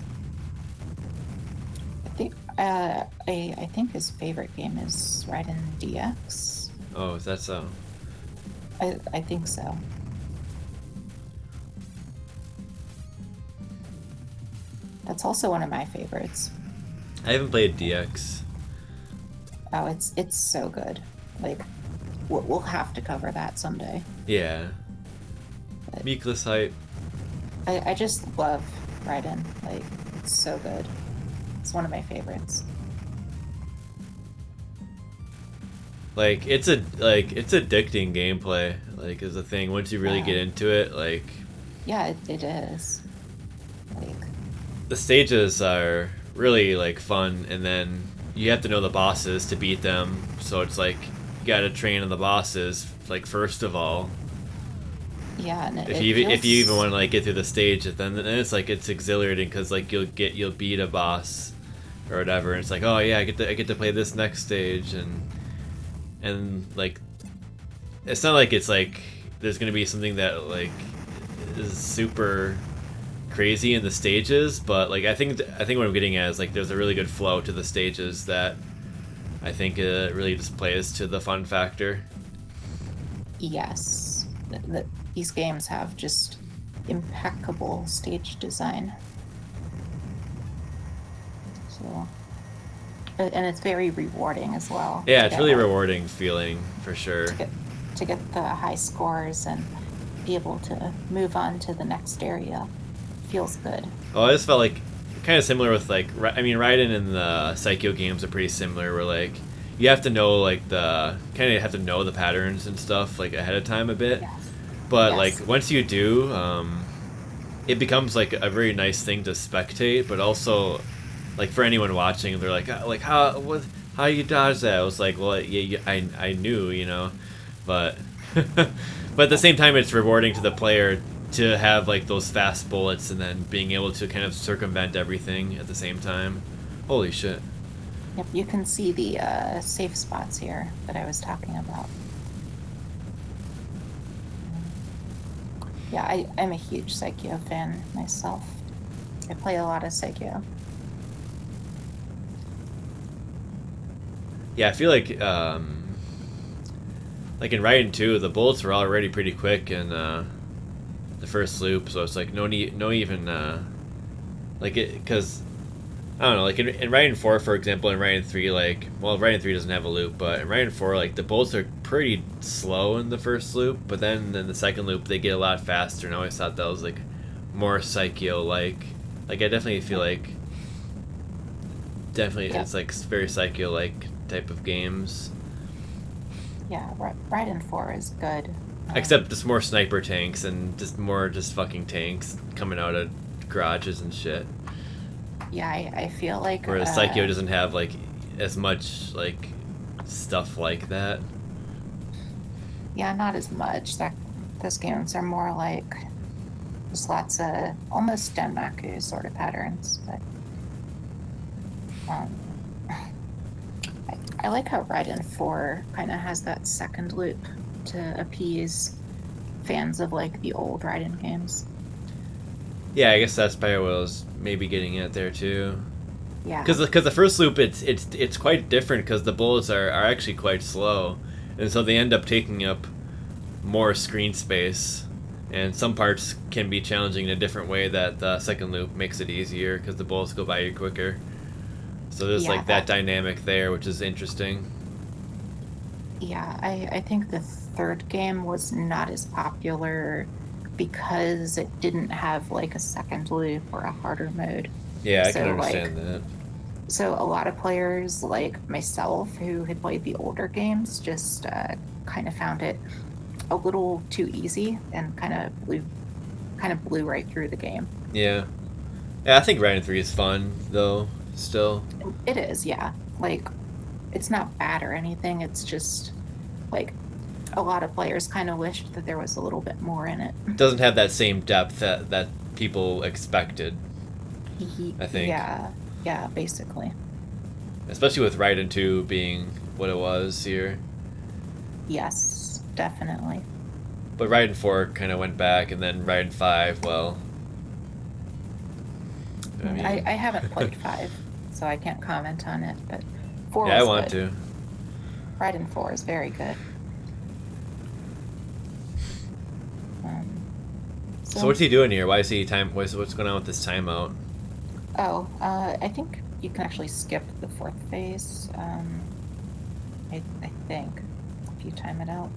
I think his favorite game is Raiden DX. Oh, is that so? I think so. That's also one of my favorites. I haven't played DX. Oh, it's so good. Like, we'll have to cover that someday. Yeah. Meekless hype. I just love Raiden. Like, it's so good. It's one of my favorites. Like, it's addicting gameplay. Like, is a thing. Once you really get into it, like. Yeah, it is. Like, the stages are really, like, fun, and then you have to know the bosses to beat them. So it's like you gotta train on the bosses, like, first of all. Yeah, and If it you if you even feels want to like get through the stage, then it's like it's exhilarating because like you'll beat a boss or whatever, and it's like, oh yeah, I get to play this next stage, and like it's not like it's like there's gonna be something that like is super crazy in the stages, but like I think what I'm getting at is like there's a really good flow to the stages that I think really just plays to the fun factor. yes. These games have just impeccable stage design. So, and it's very rewarding as well. Yeah, To it's get really like rewarding feeling for sure. to get the high scores and be able to move on to the next area feels good. Well, I just felt like kind of similar with like I mean, Raiden and the Psycho games are pretty similar. Where like you have to know like the kind of have to know the patterns and stuff like ahead of time a bit. Yes. But Yes. like once you do, it becomes like a very nice thing to spectate. But also, like for anyone watching, they're like how you dodge that? I was like, well, yeah, I knew, you know, but but at the same time, it's rewarding to the player to have like those fast bullets and then being able to kind of circumvent everything at the same time. Holy shit. Yep, you can see the safe spots here that I was talking about. Yeah, I'm a huge Psycho fan myself. I play a lot of Psycho. Yeah, I feel like in Raiden 2, the bullets were already pretty quick in the first loop, so it's like no even like it because I don't know, like in Raiden 4, for example, in Raiden 3, like, well, Raiden 3 doesn't have a loop, but in Raiden 4, like, the bullets are pretty slow in the first loop, but then in the second loop, they get a lot faster, and I always thought that was, like, more Psycho-like. Like, I definitely feel like, Yeah. it's, like, very Psycho-like type of games. Yeah, Raiden 4 is good. Except just more sniper tanks and just more fucking tanks coming out of garages and shit. Yeah, I feel like Whereas Psycho doesn't have like as much like stuff like that. yeah, not as much. That those games are more like just lots of almost Denmaku sort of patterns. But I like how Raiden 4 kind of has that second loop to appease fans of like the old Raiden games. Yeah, I guess that's probably what I was maybe getting at there too. Yeah. Because the first loop it's quite different because the bullets are actually quite slow, and so they end up taking up more screen space, and some parts can be challenging in a different way that the second loop makes it easier because the bullets go by you quicker. So there's like that dynamic there, which is interesting. Yeah, I think the third game was not as popular because it didn't have like a second loop or a harder mode. Yeah, I can understand that. So a lot of players like myself who had played the older games just kind of found it a little too easy and kind of blew right through the game. Yeah. Yeah, I think Raiden 3 is fun though, still. It is, yeah. Like it's not bad or anything. It's just like a lot of players kind of wished that there was a little bit more in it. It doesn't have that same depth that people expected, I think. Yeah, basically. Especially with Raiden 2 being what it was here. Yes, definitely. But Raiden 4 kind of went back, and then Raiden 5, well... I mean, I haven't played 5, so I can't comment on it, but 4 yeah, was I want good. to. Raiden 4 is very good. So what's he doing here? Why is he what's going on with this timeout? Oh, I think you can actually skip the fourth phase. I think if you time it out.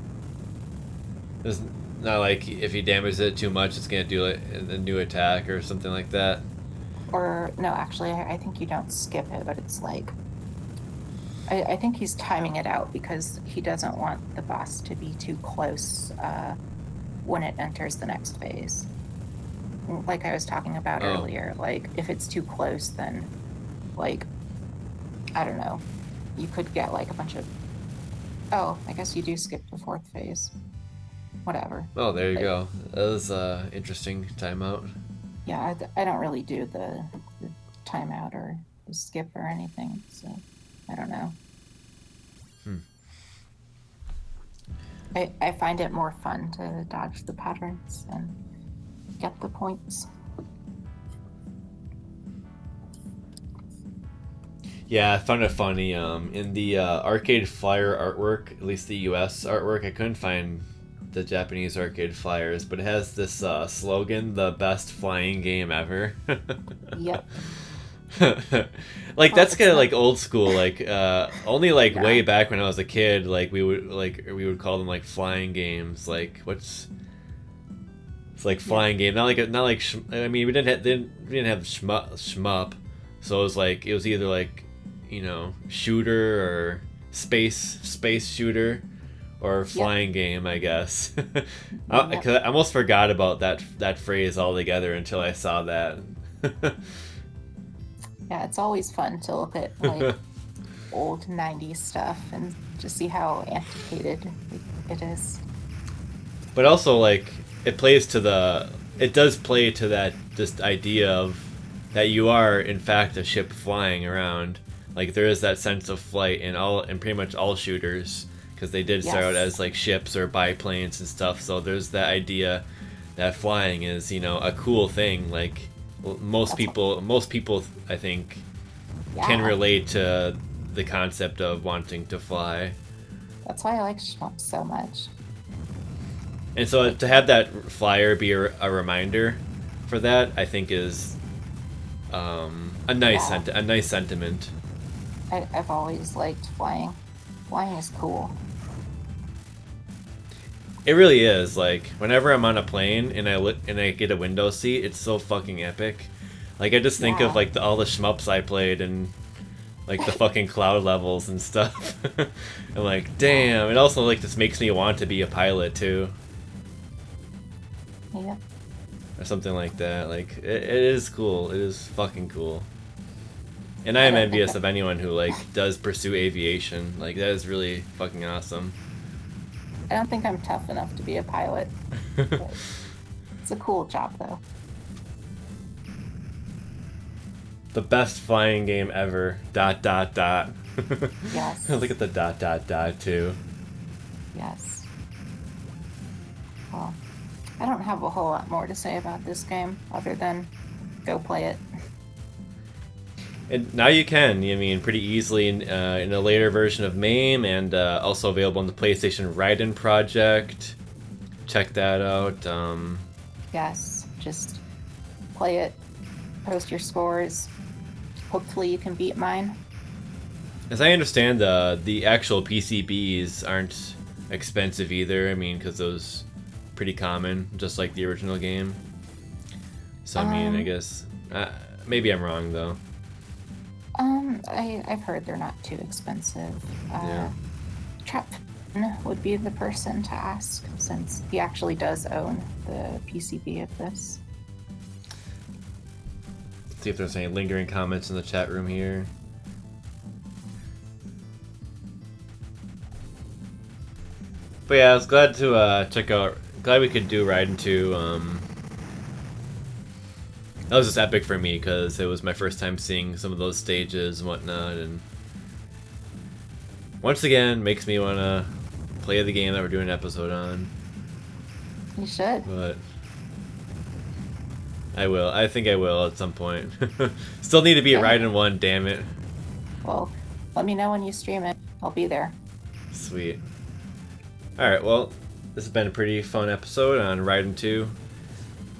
It's not like if he damages it too much, it's gonna do a new attack or something like that. Or no, actually, I think you don't skip it, but it's like I think he's timing it out because he doesn't want the boss to be too close when it enters the next phase. Like I was talking about earlier, like if it's too close, then like I don't know, you could get like a bunch of. Oh, I guess you do skip the fourth phase. whatever. Oh, there you But, go. That was interesting timeout. yeah, I don't really do the timeout or the skip or anything, so I don't know. I find it more fun to dodge the patterns and get the points. Yeah, I found it funny. In the Arcade Flyer artwork, at least the US artwork, I couldn't find the Japanese Arcade Flyers, but it has this slogan, "The best flying game ever." Yep. Like Well, that's it's kind of not- like old school. Like only like Yeah. way back when I was a kid, like we would call them like flying games. Like what's it's like flying game, not like I mean we didn't have shmup, so it was either like shooter or space shooter or flying game, I guess. Yep. 'Cause I almost forgot about that phrase altogether until I saw that. Yeah, it's always fun to look at like old 90s stuff and just see how antiquated it is. But also, like, it does play to that just idea of that you are in fact a ship flying around. Like there is that sense of flight in pretty much all shooters, because they did start out Yes. as like ships or biplanes and stuff. So there's that idea that flying is a cool thing. Like most people I think can Yeah. relate to the concept of wanting to fly. That's why I like shmups so much. And so to have that flyer be a reminder for that, I think is a nice Yeah. a nice sentiment. I've always liked flying. Flying is cool. It really is. Like whenever I'm on a plane and I get a window seat, it's so fucking epic. Like I just think of Yeah. like all the shmups I played and like the fucking cloud levels and stuff. I'm like, damn. It also like just makes me want to be a pilot too, Yeah. or something like that. Like it is cool. It is fucking cool. And I am I don't envious think of anyone who like does pursue aviation. Like that is really fucking awesome. I don't think I'm tough enough to be a pilot. But it's a cool job though. The best flying game ever. ... Yes. Look at the ... too. Yes. Well, I don't have a whole lot more to say about this game other than go play it. And now you can. I mean, pretty easily in a later version of MAME, and also available on the PlayStation Raiden project. Check that out. Yes, just play it, post your scores. Hopefully you can beat mine. As I understand, the actual PCBs aren't expensive either. I mean, because those pretty common, just like the original game. So I mean, I guess maybe I'm wrong though. I've heard they're not too expensive. Yeah. Trap would be the person to ask, since he actually does own the PCB of this. Let's see if there's any lingering comments in the chat room here. But yeah, I was glad to check out. Glad we could do Raiden 2. That was just epic for me because it was my first time seeing some of those stages and whatnot, and once again makes me want to play the game that we're doing an episode on. You should. But I will. I think I will at some point. Still need to be at Yeah. Raiden 1, damn it. Well, let me know when you stream it. I'll be there. Sweet. Alright, well, this has been a pretty fun episode on Raiden 2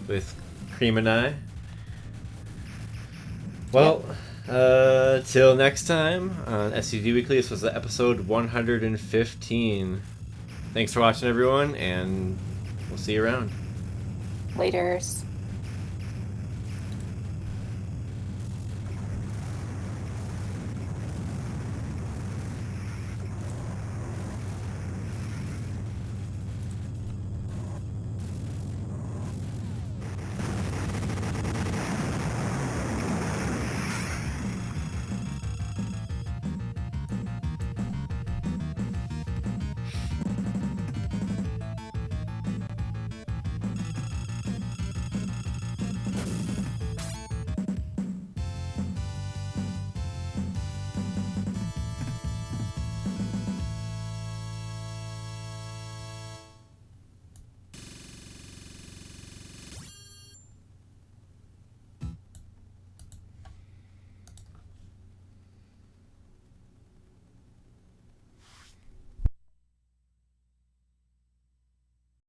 with Cream and I. Well, till next time on STG Weekly, this was episode 115. Thanks for watching, everyone, and we'll see you around. Laters.